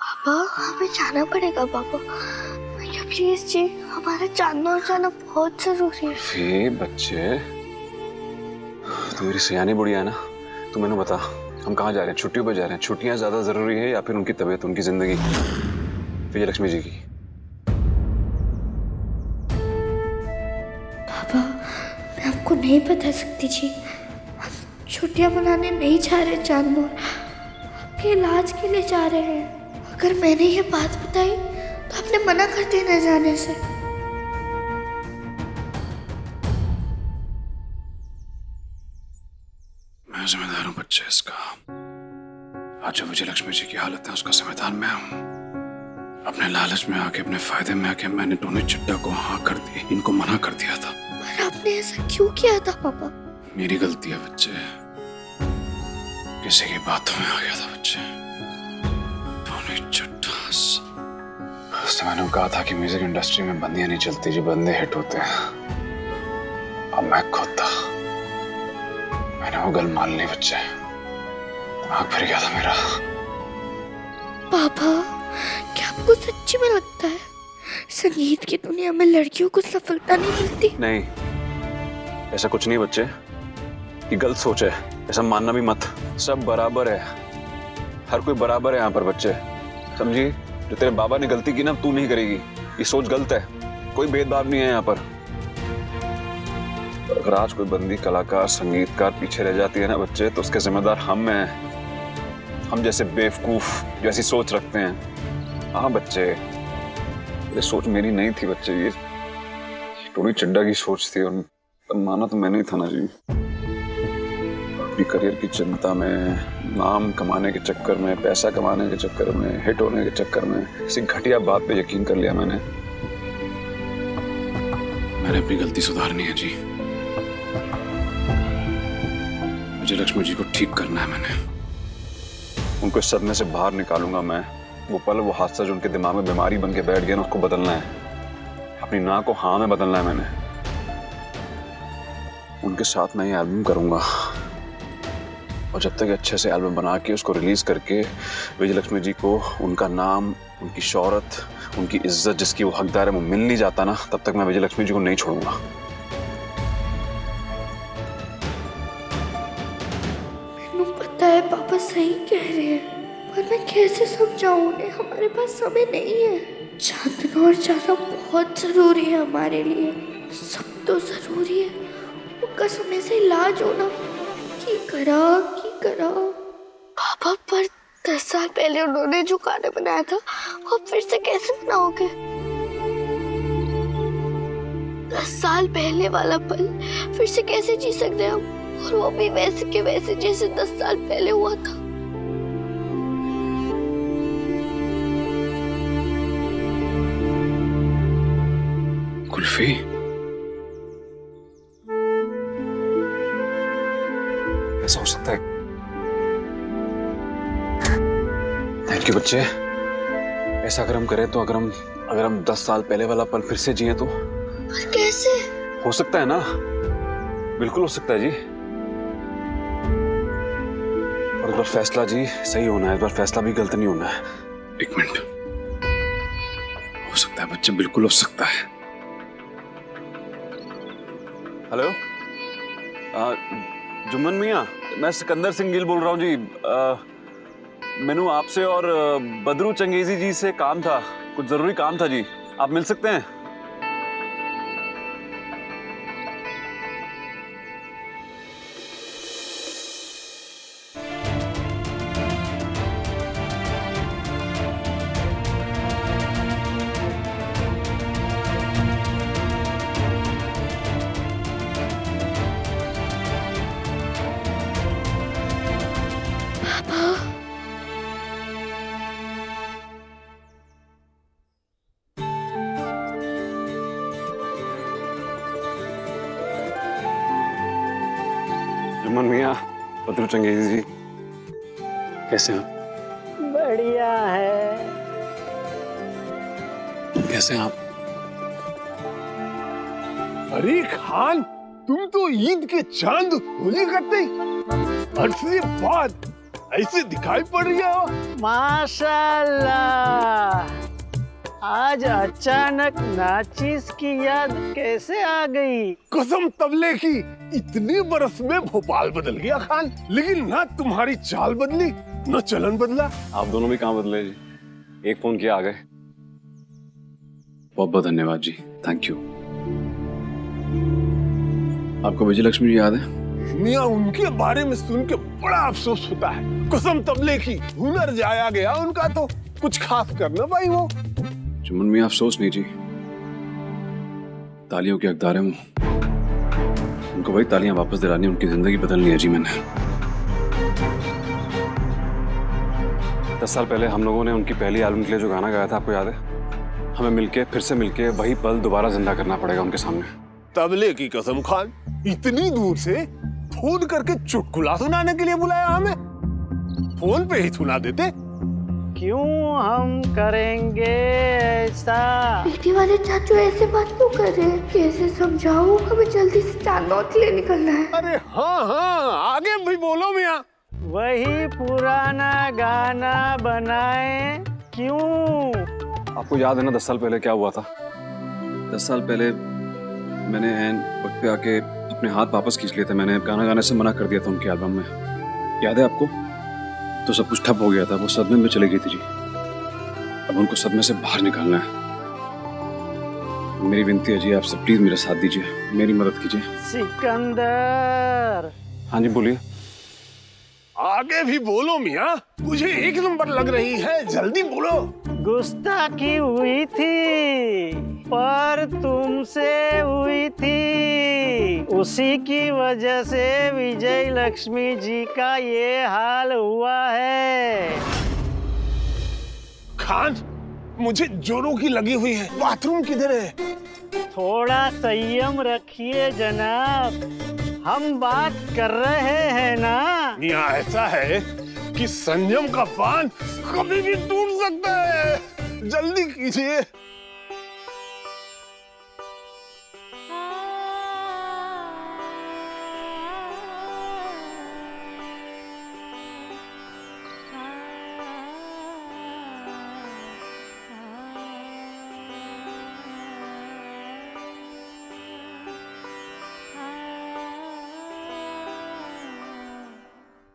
पापा हमें जाना पड़ेगा पापा, प्लीज जी, हमारा जानना और जाना बहुत जरूरी है। फी बच्चे, तू मेरी सियानी बुढ़िया है ना, तू मैंने बता हम कहाँ जा रहे हैं? छुट्टियों पे जा रहे हैं। छुट्टियां ज्यादा जरूरी है या फिर उनकी तबीयत, उनकी जिंदगी, विजय लक्ष्मी जी की? पापा मैं आपको नहीं बता सकती जी, हम छुट्टियां मनाने नहीं जा रहे जानवर, आपके इलाज के लिए जा रहे हैं। अगर मैंने ये बात बताई तो आपने मना कर देना जाने से। मैं जिम्मेदार हूँ बच्चे इसका। आज जो विजय लक्ष्मी जी की हालत है उसका जिम्मेदार मैं हूँ। अपने लालच में आके, अपने फायदे में आके मैंने टोनी चिट्टा को हाँ कर दी, इनको मना कर दिया था। पर आपने ऐसा क्यों किया था पापा? मेरी गलती है बच्चे, किसी की बातों में आ गया था बच्चे। टोनी चिट्टा उसने मैंने कहा था कि म्यूजिक इंडस्ट्री में बंदियां नहीं चलती जी, बंदे हिट होते हैं। अब मैं खुद था, मैंने वो गल मान ली बच्चे, दिमाग फिर गया था मेरा। पापा क्या आपको सच्ची में लगता है संगीत की दुनिया में लड़कियों को सफलता नहीं मिलती? नहीं, ऐसा कुछ नहीं बच्चे, ये गलत सोच है, ऐसा मानना भी मत। सब बराबर है, हर कोई बराबर है यहाँ पर बच्चे, समझी? जो तेरे बाबा ने गलती की ना, तू नहीं करेगी, ये सोच गलत है। कोई भेदभाव नहीं है यहाँ पर। अगर आज कोई बंदी कलाकार, संगीतकार पीछे रह जाती है ना बच्चे, तो उसके जिम्मेदार हम हैं। हम जैसे बेवकूफ जैसी सोच रखते हैं। हाँ बच्चे, ये सोच मेरी नहीं थी बच्चे, ये टोनी चिट्टा की सोच थी, और माना तो मैंने ही था ना जी। अपनी करियर की चिंता में, नाम कमाने के चक्कर में, पैसा कमाने के चक्कर में, हिट होने के चक्कर में किसी घटिया बात पे यकीन कर लिया मैंने। अपनी गलती सुधारनी है जी, विजय लक्ष्मी जी को ठीक करना है मैंने। उनको इस सदमे से बाहर निकालूंगा मैं। वो पल, वो हादसा जो उनके दिमाग में बीमारी बन के बैठ गया ना, उसको बदलना है। अपनी ना को हाँ में बदलना है मैंने। उनके साथ मैं ये एल्बम करूंगा, और जब तक अच्छे से एल्बम बना के उसको रिलीज करके विजय लक्ष्मी जी को उनका नाम, उनकी शोहरत, उनकी इज्जत जिसकी वो हकदार है वो मिल नहीं जाता ना, तब तक मैं विजय लक्ष्मी जी को नहीं छोड़ूंगा। मैंने पता है पापा सही कह रहे हैं, पर मैं कैसे समझाऊं उन्हें? हमारे पास समय नहीं है। जानना और जाना बहुत जरूरी है हमारे लिए, सब तो जरूरी है, उनका समय से इलाज होना। की करा पापा, पर 10 साल पहले उन्होंने जो गाना बनाया था वो फिर से कैसे बनाओगे? 10 साल पहले वाला पल फिर से कैसे जी सकते हैं हम, और वो भी वैसे के वैसे जैसे 10 साल पहले हुआ था। कुल्फी, ऐसा हो सकता है? थैंक यू बच्चे। ऐसा अगर हम करें तो, अगर हम 10 साल पहले वाला पल फिर से जिए तो? पर कैसे? हो सकता है ना, बिल्कुल हो सकता है जी। और इस बार फैसला जी सही होना है, इस बार फैसला भी गलत नहीं होना है। एक मिनट, हो सकता है बच्चे, बिल्कुल हो सकता है। हेलो, जुम्मन मियाँ, मैं सिकंदर सिंह गिल बोल रहा हूँ जी। मैंने आपसे और बदरू चंगेजी जी से काम था, कुछ जरूरी काम था जी। आप मिल सकते हैं? जुम्मन मियाँ, बदरू चंगेजी जी, कैसे हैं? बढ़िया है। कैसे हैं आप? अरे खान, तुम तो ईद के चांद होली करते ही। अरसे बाद ऐसे दिखाई पड़ रही हो? माशाल्लाह, आज अचानक नाचिस की याद कैसे आ गई? कसम तबले की, इतने बरस में भोपाल बदल गया खान, लेकिन ना तुम्हारी चाल बदली न चलन बदला। आप दोनों भी कहाँ बदले जी, एक फोन किया आ गए। बहुत बहुत धन्यवाद जी, थैंक यू। आपको विजय लक्ष्मी जी याद है? मियाँ, उनके बारे में सुन के बड़ा अफसोस होता है। कसम तबले की, हुनर जाया गया उनका, तो कुछ खास करना भाई वो। चुमन मियाँ, अफसोस नहीं जी, तालियों के हकदार हैं वो। उनको वही तालियां वापस दिलानी, उनकी जिंदगी बदलनी है जी मैंने। 10 साल पहले हम लोगों ने उनकी पहली एल्बम के लिए जो गाना गाया था, आपको याद है? हमें मिलके फिर से मिलके वही पल दोबारा जिंदा करना पड़ेगा उनके सामने। तबले की कसम खान, इतनी दूर से फोन करके चुटकुला सुनाने के लिए बुलाया हमें? फोन पे ही सुना देते। क्यों हम करेंगे ऐसा? बेटी वाले चाचू ऐसे बात क्यों कर रहे हैं? कैसे समझाऊं? हमें जल्दी से चांदनौ के लिए निकलना है। अरे हाँ, आगे भी बोलो मियाँ। वही पुराना गाना बनाए क्यों? आपको याद है ना 10 साल पहले क्या हुआ था? 10 साल पहले मैंने एन वक्त पे आके अपने हाथ वापस खींच लिए थे। मैंने गाना गाने से मना कर दिया था उनकी एल्बम में, याद है आपको? तो सब कुछ ठप हो गया था, वो सदमे में चली गई थी जी। अब उनको सदमे से बाहर निकालना है। मेरी विनती है जी, आप सब प्लीज मेरा साथ दीजिए, मेरी मदद कीजिए। सिकंदर। हाँ जी बोलिए। आगे भी बोलो मियाँ, मुझे एक नंबर लग रही है, जल्दी बोलो। गुस्ताखी हुई थी, पर तुमसे हुई थी। उसी की वजह से विजय लक्ष्मी जी का ये हाल हुआ है। खान, मुझे जोरों की लगी हुई है, बाथरूम किधर है? थोड़ा संयम रखिए जनाब, हम बात कर रहे हैं ना। मियाँ, ऐसा है कि संयम का बांध कभी भी टूट सकता है, जल्दी कीजिए।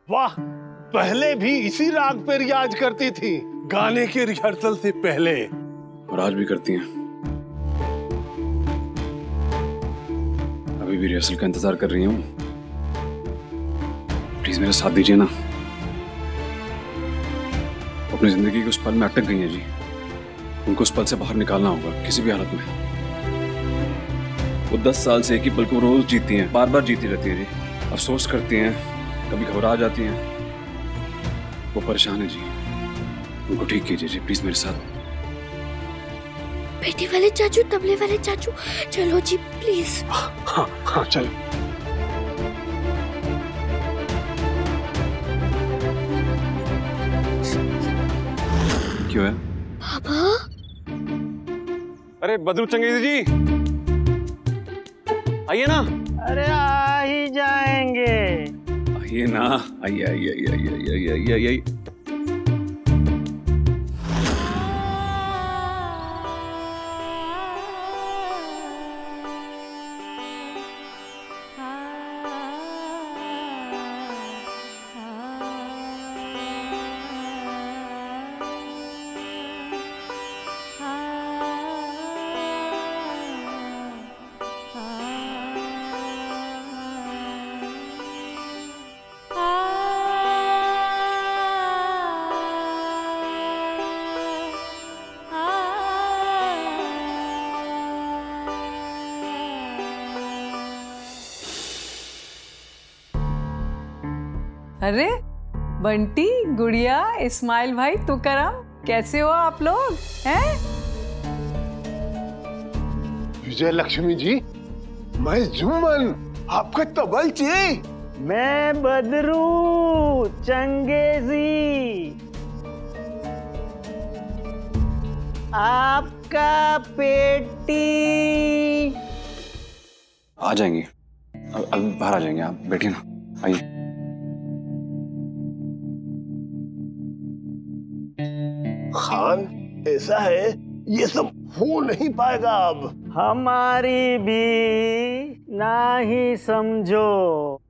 वाह, पहले भी इसी राग पे रियाज करती थी, गाने के रिहर्सल से पहले। और आज भी करती हैं। अभी भी रिहर्सल का इंतजार कर रही हूँ। प्लीज मेरा साथ दीजिए ना। अपनी जिंदगी के उस पल में अटक गई हैं जी, उनको उस पल से बाहर निकालना होगा किसी भी हालत में। वो 10 साल से एक ही पल को रोज जीती हैं, बार बार जीती रहती हैं जी। अफसोस करती हैं, कभी घबरा जाती हैं। वो परेशान है जी, उनको ठीक कीजिए जी प्लीज मेरे साथ। बेटी वाले चाचू, तबले वाले चाचू, चलो जी प्लीज। हाँ हाँ चल। क्यों है? पापा। अरे बदरू चंगेजी जी, आइए ना। अरे आ ही जाएंगे। आइए ना, आइए आइए आइए आइए आइए आइए आइए आइए। अरे बंटी, गुड़िया, इस्माइल भाई, तुकाराम, कैसे हो आप लोग? हैं? विजय लक्ष्मी जी, मैं जुम्मन, आपका तबल चाहिए। मैं बदरू चंगेजी, आपका पेटी। आ जाएंगे, अब बाहर आ जाएंगे, आप बैठिए ना, आइए। खान, ऐसा है ये सब हो नहीं पाएगा अब। हमारी भी ना ही समझो।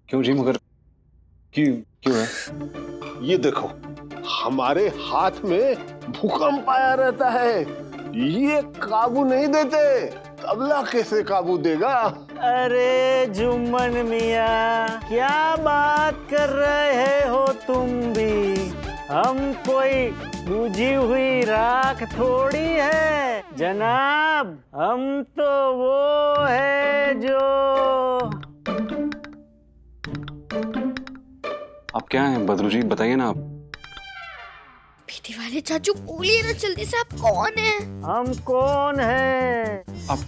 क्यों जी, मगर क्यों है? ये देखो, हमारे हाथ में भूकंप आया रहता है, ये काबू नहीं देते, तबला कैसे काबू देगा? अरे जुम्मन मियाँ, क्या बात कर रहे हो तुम भी? हम कोई बुझी हुई राख थोड़ी है जनाब, हम तो वो है जो। आप क्या हैं बदरू जी, बताइए ना आप। पेटी वाले चाचू बोलिए ना जल्दी से, आप कौन है? हम कौन है? आप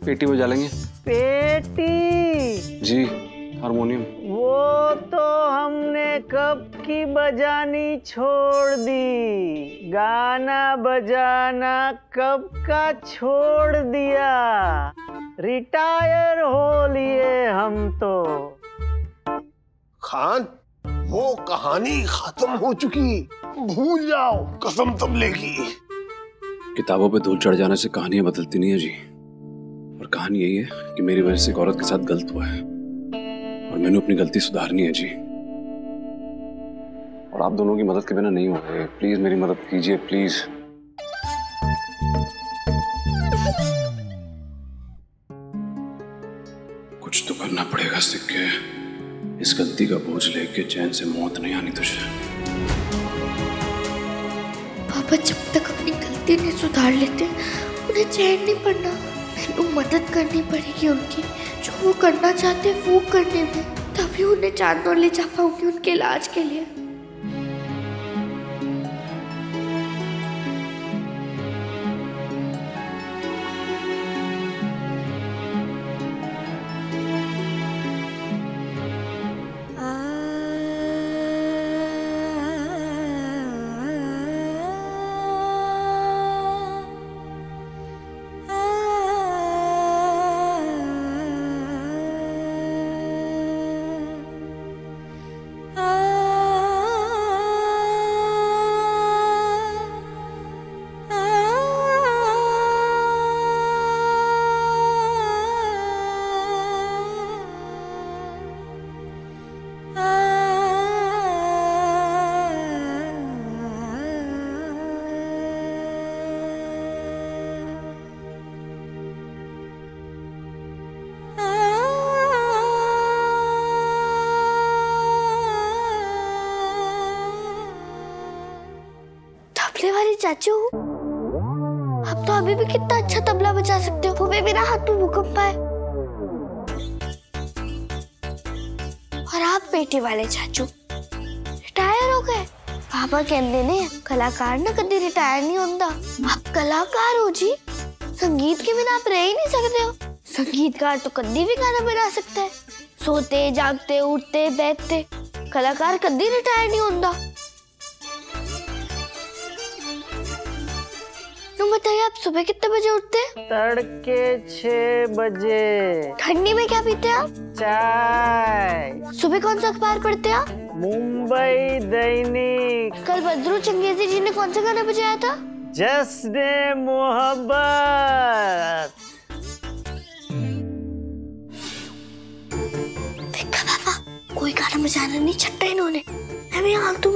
पेटी बजा लेंगे? पेटी? जी, हारमोनियम। वो तो हमने कब की बजानी छोड़ दी, गाना बजाना कब का छोड़ दिया, रिटायर हो लिए हम तो। खान, वो कहानी खत्म हो चुकी, भूल जाओ, कसम तबले की। किताबों पे धूल चढ़ जाने से कहानियां बदलती नहीं है जी, और कहानी यही है कि मेरी वजह से एक औरत के साथ गलत हुआ है और मैंने अपनी गलती सुधारनी है जी। और आप दोनों की मदद के बिना नहीं हो रहे, प्लीज मेरी मदद कीजिए, प्लीज। कुछ तो करना पड़ेगा सिक्के, इस गलती का बोझ लेके चैन से मौत नहीं आनी तुझे। पापा जब तक अपनी गलती नहीं सुधार लेते उन्हें चैन नहीं पड़ना। मैंने मदद करनी पड़ेगी उनकी, जो वो करना चाहते वो करने में, तभी उन्हें चांदनौर ले जा पाऊंगी उनके इलाज के लिए। चाचू, आप तो अभी भी कितना अच्छा तबला बजा सकते हो, वो भी बिना हाथ में भूकंप आए। और आप पेटी वाले चाचू रिटायर हो गए। पापा कहते ने कलाकार ना कभी रिटायर नहीं होता। आप कलाकार हो जी, संगीत के बिना आप रह ही नहीं सकते हो। संगीतकार तो कभी भी गाना बना सकता है, सोते जागते उठते बैठते। कलाकार कभी रिटायर नहीं होता। बताइए, आप सुबह कितने बजे उठते हैं? तड़के 6 बजे। ठंडी में क्या पीते हैं आप? चाय। सुबह कौन सा अखबार पढ़ते हैं आप? मुंबई दैनिक। कल बदरू चंगेजी जी ने कौन सा गाना बजाया था? जश्न मोहब्बत। देखा पापा, कोई गाना बजाना नहीं छट्टा इन्होंने। हमें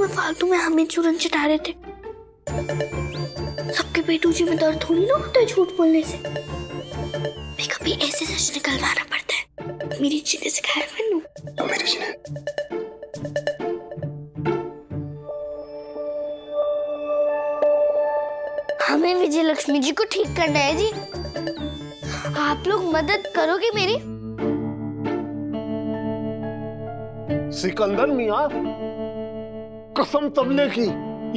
फालतू में हमें चूरन चटा रहे थे। सबके पेटू जी में दर्द थोड़ी ना होता है झूठ बोलने से। मैं कभी ऐसे सच निकलवाना पड़ता है। मेरी जी ने सिखाया मैंने। मेरी जी ने। हमें विजय लक्ष्मी जी को ठीक करना है जी। आप लोग मदद करोगे मेरी? सिकंदर मियाँ, कसम तबले की,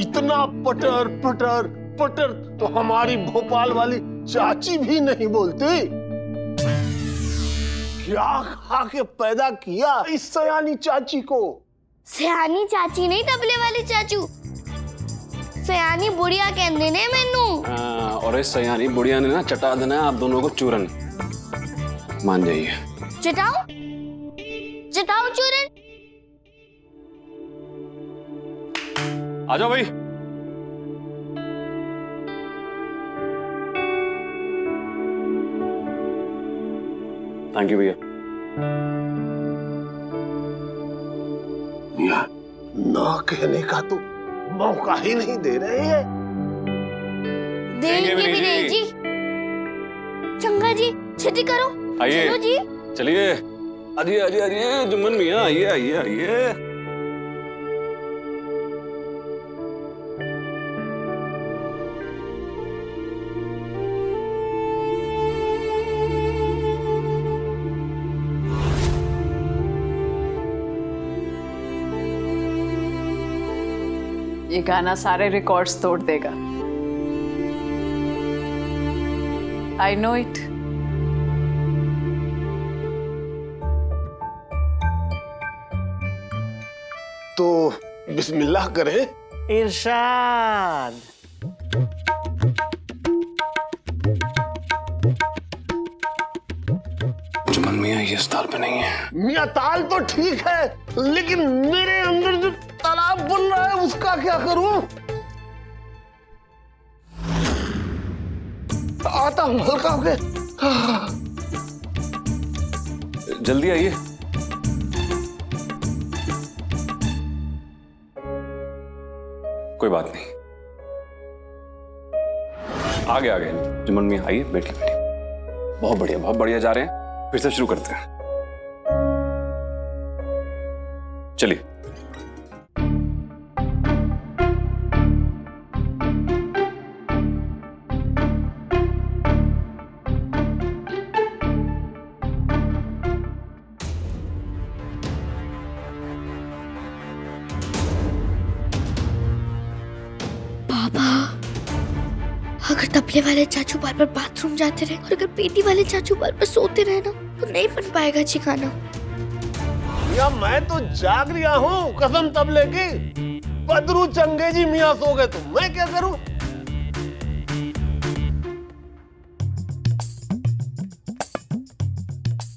इतना पटर पटर पटर तो हमारी भोपाल वाली चाची भी नहीं बोलती। क्या खा के पैदा किया इस सयानी चाची को? सयानी चाची नहीं, तबले वाली चाचू। सयानी बुढ़िया कहते ने मैनू। और इस सयानी बुढ़िया ने ना चटा देना है आप दोनों को चूरन। मान जाइए। चटाओ चटाओ चूरन। आ जाओ भाई। थैंक यू भैया। मियां, ना कहने का तो मौका ही नहीं दे रहे हैं। देंगे भी नहीं जी। चंगा जी, छेती करो। आइए। चलो जी। चलिए, आइए आइए आइए जुम्मन मियां, आइए आइए आइए। ये गाना सारे रिकॉर्ड्स तोड़ देगा। I know it. तो बिस्मिल्लाह करें। इरशाद। जुम्मन मियां, ये इस ताल पे नहीं है। मियां, ताल तो ठीक है, लेकिन मेरे अंदर जो तालाब बन रहा है उसका क्या करूं? आता हूं, हल्का हो गया। जल्दी आइए। कोई बात नहीं, आगे आगे। जुम्मन मियां आइए, बैठिए बैठिए। बहुत बढ़िया जा रहे हैं। फिर से शुरू करते हैं। चलिए। अगर तबले वाले चाचू बार बार बाथरूम जाते रहे और अगर पेटी वाले चाचू बार बार सोते रहे ना, तो नहीं बन पाएगा जी खाना। या मैं तो जाग रहा हूँ कसम तबले की। बदरू चंगेजी मियां सो गए तो मैं क्या करूँ?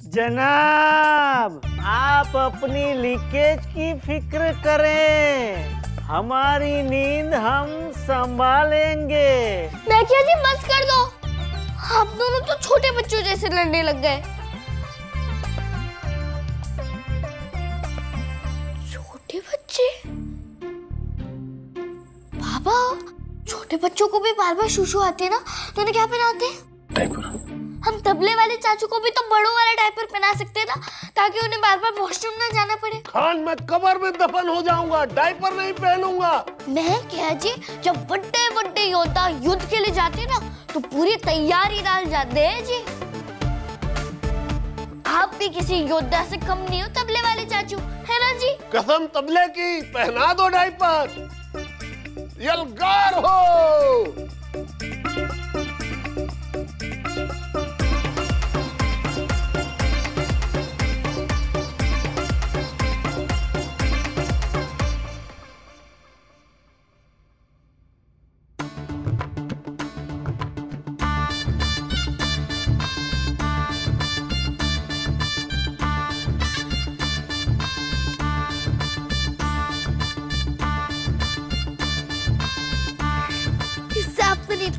जनाब, आप अपनी लीकेज की फिक्र करें, हमारी नींद हम संभालेंगे। मैं क्या जी, बस कर दो। आप दोनों तो छोटे बच्चों जैसे लड़ने लग गए। छोटे बच्चे? बाबा, छोटे बच्चों को भी बार बार शूशू आते हैं ना, तो उन्हें क्या पहनाते हैं? डायपर। हम तबले वाले चाचू को भी तो बड़ों वाला डायपर पहना सकते हैं ना, ताकि उन्हें बार बार वॉशरूम ना जाना पड़े। खान, मैं कब्र में दफन हो जाऊंगा, डायपर नहीं पहनूंगा। मैं क्या जी, जब बड़े बड़े योद्धा युद्ध के लिए जाते हैं ना, तो पूरी तैयारी डाल जाते हैं जी। आप भी किसी योद्धा से कम नहीं हो तबले वाले चाचू, है ना जी? कसम तबले की, पहना दो डायपर। यलगार हो।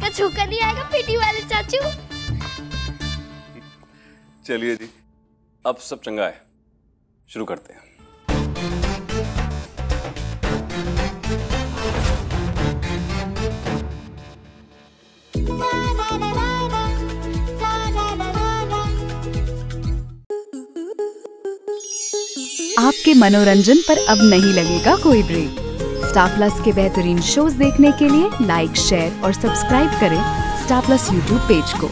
का झोंका नहीं आएगा पेटी वाले चाचू। चलिए जी, अब सब चंगा है, शुरू करते हैं। आपके मनोरंजन पर अब नहीं लगेगा कोई ब्रेक। स्टार प्लस के बेहतरीन शोज देखने के लिए लाइक, शेयर और सब्सक्राइब करें स्टार प्लस यूट्यूब पेज को।